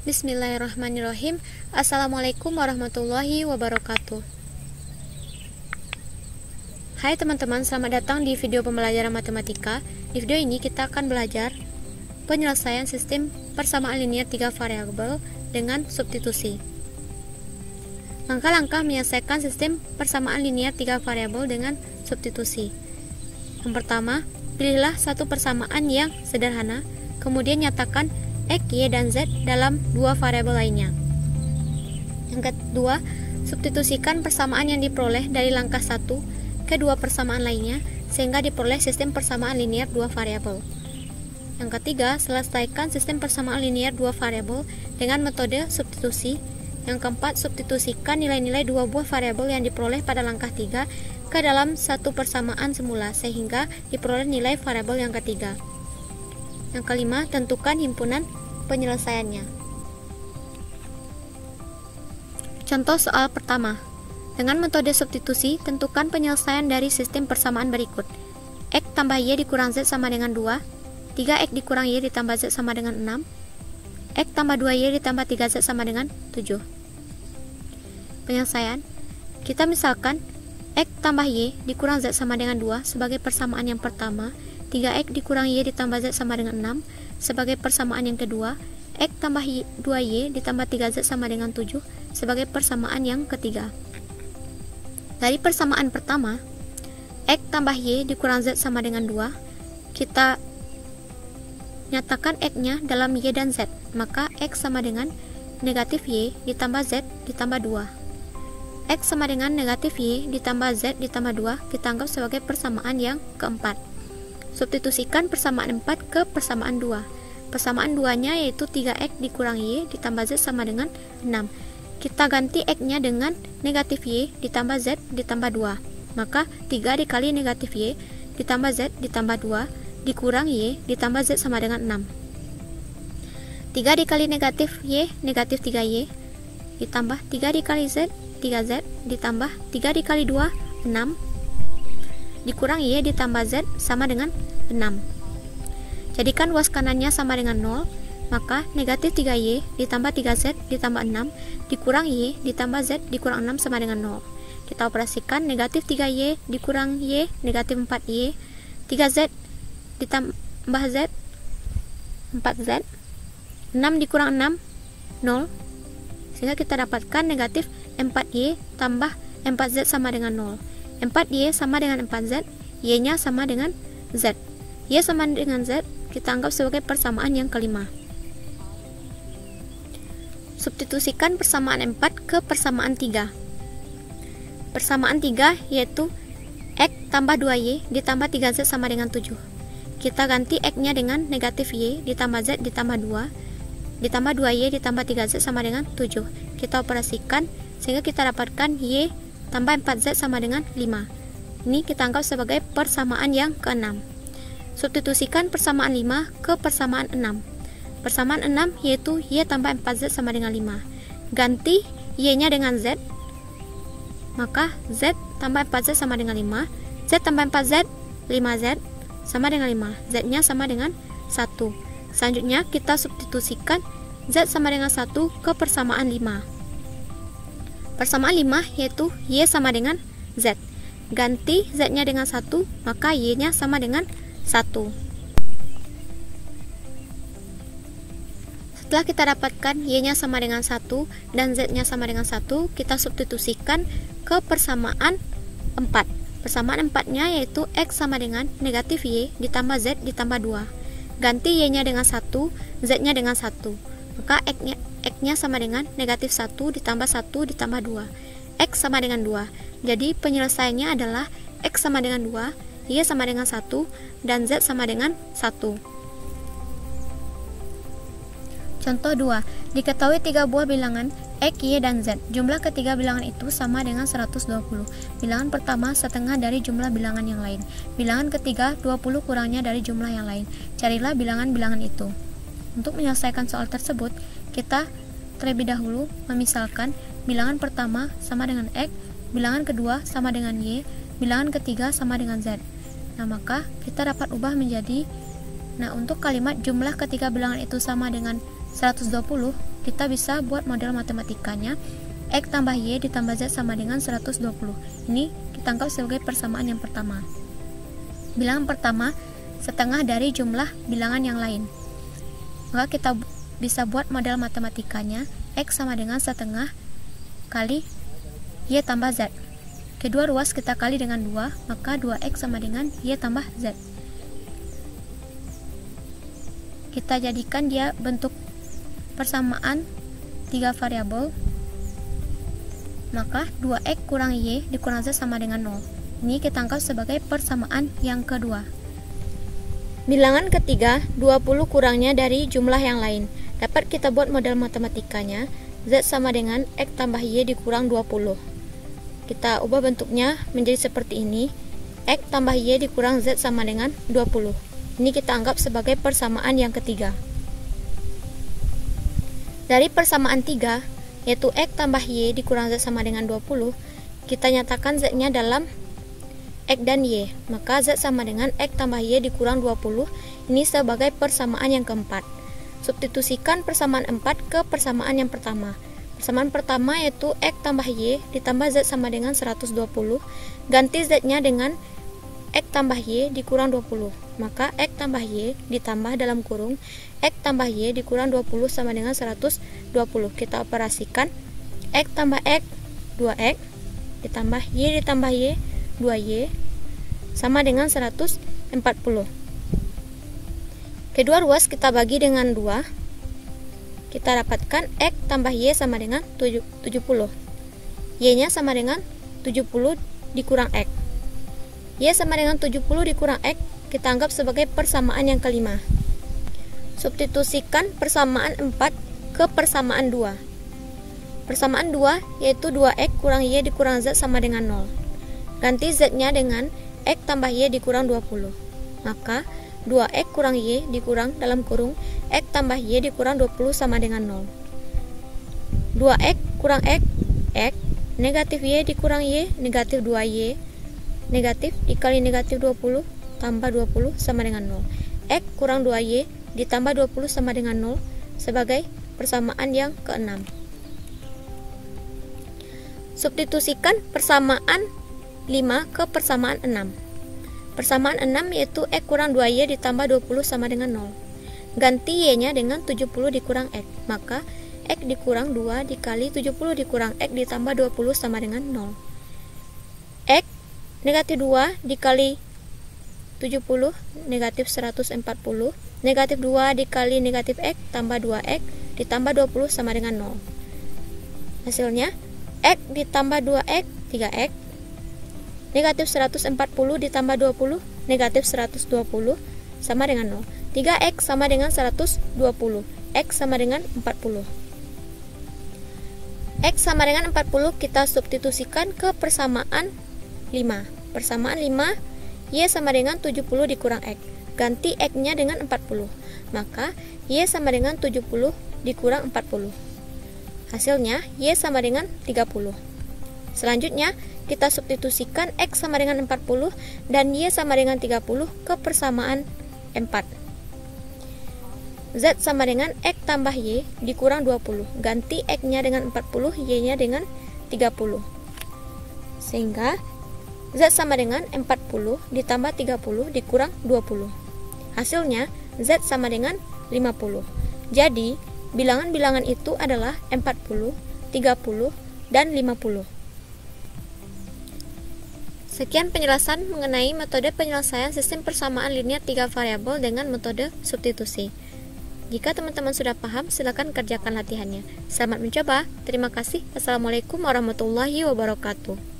Bismillahirrahmanirrahim. Assalamualaikum warahmatullahi wabarakatuh. Hai teman-teman, selamat datang di video pembelajaran matematika. Di video ini kita akan belajar penyelesaian sistem persamaan linear 3 variabel dengan substitusi. Langkah-langkah menyelesaikan sistem persamaan linear 3 variabel dengan substitusi. Yang pertama, pilihlah satu persamaan yang sederhana, kemudian nyatakan X, Y, dan Z dalam dua variabel lainnya. Yang kedua, substitusikan persamaan yang diperoleh dari langkah 1 ke dua persamaan lainnya sehingga diperoleh sistem persamaan linear dua variabel. Yang ketiga, selesaikan sistem persamaan linear dua variabel dengan metode substitusi. Yang keempat, substitusikan nilai-nilai dua buah variabel yang diperoleh pada langkah 3 ke dalam satu persamaan semula sehingga diperoleh nilai variabel yang ketiga. Yang kelima, tentukan himpunan penyelesaiannya. Contoh soal pertama. Dengan metode substitusi, tentukan penyelesaian dari sistem persamaan berikut. X tambah Y dikurang Z sama dengan 2, 3X dikurang Y ditambah Z sama dengan 6, X tambah 2Y ditambah 3Z sama dengan 7. Penyelesaian, kita misalkan X tambah Y dikurang Z sama dengan 2 sebagai persamaan yang pertama, 3X dikurang Y ditambah Z sama dengan 6 sebagai persamaan yang kedua, X tambah 2Y ditambah 3Z sama dengan 7 sebagai persamaan yang ketiga. Dari persamaan pertama, X tambah Y dikurang Z sama dengan 2, kita nyatakan X-nya dalam Y dan Z, maka X sama dengan negatif Y ditambah Z ditambah 2. X sama dengan negatif Y ditambah Z ditambah 2 kita anggap sebagai persamaan yang keempat. Substitusikan persamaan 4 ke persamaan 2. Persamaan 2-nya yaitu 3X dikurang Y ditambah Z sama dengan 6. Kita ganti X-nya dengan negatif Y ditambah Z ditambah 2. Maka 3 dikali negatif Y ditambah Z ditambah 2 dikurang Y ditambah Z sama dengan 6. 3 dikali negatif Y, negatif 3Y ditambah 3 dikali Z, 3Z ditambah 3 dikali 2, 6 dikurang Y ditambah Z sama dengan 6. Jadikan luas kanannya sama dengan 0, maka negatif 3Y ditambah 3Z ditambah 6 dikurang Y ditambah Z dikurang 6 sama dengan 0. Kita operasikan negatif 3Y dikurang Y, negatif 4Y, 3Z ditambah Z, 4Z, 6 dikurang 6, 0, sehingga kita dapatkan negatif 4Y tambah 4Z sama dengan 0. 4Y sama dengan 4Z, Y-nya sama dengan Z. Y sama dengan Z kita anggap sebagai persamaan yang kelima. Substitusikan persamaan 4 ke persamaan 3. Persamaan 3 yaitu X tambah 2Y ditambah 3Z sama dengan 7. Kita ganti X-nya dengan negatif Y ditambah Z ditambah 2 ditambah 2Y ditambah 3Z sama dengan 7. Kita operasikan sehingga kita dapatkan Y tambah 4Z sama dengan 5. Ini kita anggap sebagai persamaan yang ke-6. Substitusikan persamaan 5 ke persamaan 6. Persamaan 6 yaitu Y tambah 4Z sama dengan 5. Ganti Y-nya dengan Z, maka Z tambah 4Z sama dengan 5. Z tambah 4Z, 5Z sama dengan 5. Z-nya sama dengan 1. Selanjutnya kita substitusikan Z sama dengan 1 ke persamaan 5. Persamaan 5 yaitu Y sama dengan Z. Ganti Z-nya dengan 1, maka Y-nya sama dengan 1. Setelah kita dapatkan Y-nya sama dengan 1 dan Z-nya sama dengan 1, kita substitusikan ke persamaan 4. Persamaan 4-nya yaitu X sama dengan negatif Y ditambah Z ditambah 2. Ganti Y-nya dengan 1, Z-nya dengan 1. Maka X-nya sama dengan negatif 1 ditambah 1 ditambah 2. X sama dengan 2. Jadi penyelesaiannya adalah X sama dengan 2, Y sama dengan 1, dan Z sama dengan 1. Contoh 2. Diketahui 3 buah bilangan X, Y, dan Z. Jumlah ketiga bilangan itu sama dengan 120. Bilangan pertama setengah dari jumlah bilangan yang lain. Bilangan ketiga 20 kurangnya dari jumlah yang lain. Carilah bilangan-bilangan itu. Untuk menyelesaikan soal tersebut, kita terlebih dahulu memisalkan bilangan pertama sama dengan X, bilangan kedua sama dengan Y, bilangan ketiga sama dengan Z. Nah, maka kita dapat ubah menjadi, untuk kalimat jumlah ketiga bilangan itu sama dengan 120, kita bisa buat model matematikanya. X tambah Y ditambah Z sama dengan 120. Ini kita anggap sebagai persamaan yang pertama. Bilangan pertama setengah dari jumlah bilangan yang lain. Maka kita bisa buat model matematikanya. X sama dengan setengah kali Y tambah Z. Kedua ruas kita kali dengan 2, maka 2X sama dengan Y tambah Z. Kita jadikan dia bentuk persamaan 3 variabel. Maka 2X kurang Y dikurang Z sama dengan 0. Ini kita anggap sebagai persamaan yang kedua. Bilangan ketiga, 20 kurangnya dari jumlah yang lain. Dapat kita buat model matematikanya. Z sama dengan X tambah Y dikurang 20. Kita ubah bentuknya menjadi seperti ini. X tambah Y dikurang Z sama dengan 20. Ini kita anggap sebagai persamaan yang ketiga. Dari persamaan 3, yaitu X tambah Y dikurang Z sama dengan 20, kita nyatakan Z-nya dalam X dan Y. Maka Z sama dengan X tambah Y dikurang 20. Ini sebagai persamaan yang keempat. Substitusikan persamaan 4 ke persamaan yang pertama. Persamaan pertama yaitu X tambah Y ditambah Z sama dengan 120. Ganti Z-nya dengan X tambah Y dikurang 20. Maka X tambah Y ditambah dalam kurung X tambah Y dikurang 20 sama dengan 120. Kita operasikan X tambah X 2X ditambah Y ditambah Y 2Y sama dengan 140. Kedua ruas kita bagi dengan 2. Kita dapatkan X tambah Y sama dengan 70. Y-nya sama dengan 70 dikurang X. Y sama dengan 70 dikurang X kita anggap sebagai persamaan yang kelima. Substitusikan persamaan 4 ke persamaan 2. Persamaan 2 yaitu 2X kurang Y dikurang Z sama dengan 0. Ganti Z-nya dengan X tambah Y dikurang 20. Maka 2X kurang Y dikurang dalam kurung X tambah Y dikurang 20 sama dengan 0. 2X kurang X, X, negatif Y dikurang Y, negatif 2Y, negatif dikali negatif 20 tambah 20 sama dengan 0. X kurang 2Y ditambah 20 sama dengan 0 sebagai persamaan yang keenam. Substitusikan persamaan 5 ke persamaan 6. Persamaan 6 yaitu X kurang 2Y ditambah 20 sama dengan 0. Ganti Y-nya dengan 70 dikurang X. Maka X dikurang 2 dikali 70 dikurang X ditambah 20 sama dengan 0. X negatif 2 dikali 70 negatif 140. Negatif 2 dikali negatif X tambah 2X ditambah 20 sama dengan 0. Hasilnya X ditambah 2X 3X. Negatif 140 ditambah 20 negatif 120 sama dengan 0. 3X sama dengan 120. X sama dengan 40. X sama dengan 40 kita substitusikan ke persamaan 5. Persamaan 5, Y sama dengan 70 dikurang X. Ganti X-nya dengan 40. Maka Y sama dengan 70 dikurang 40. Hasilnya Y sama dengan 30. Selanjutnya kita substitusikan X sama dengan 40 dan Y sama dengan 30 ke persamaan 4. Z sama dengan X tambah Y dikurang 20. Ganti X-nya dengan 40, Y-nya dengan 30. Sehingga Z sama dengan 40 ditambah 30 dikurang 20. Hasilnya Z sama dengan 50. Jadi bilangan-bilangan itu adalah 40, 30, dan 50. Sekian penjelasan mengenai metode penyelesaian sistem persamaan linear 3 variabel dengan metode substitusi. Jika teman-teman sudah paham, silakan kerjakan latihannya. Selamat mencoba. Terima kasih. Assalamualaikum warahmatullahi wabarakatuh.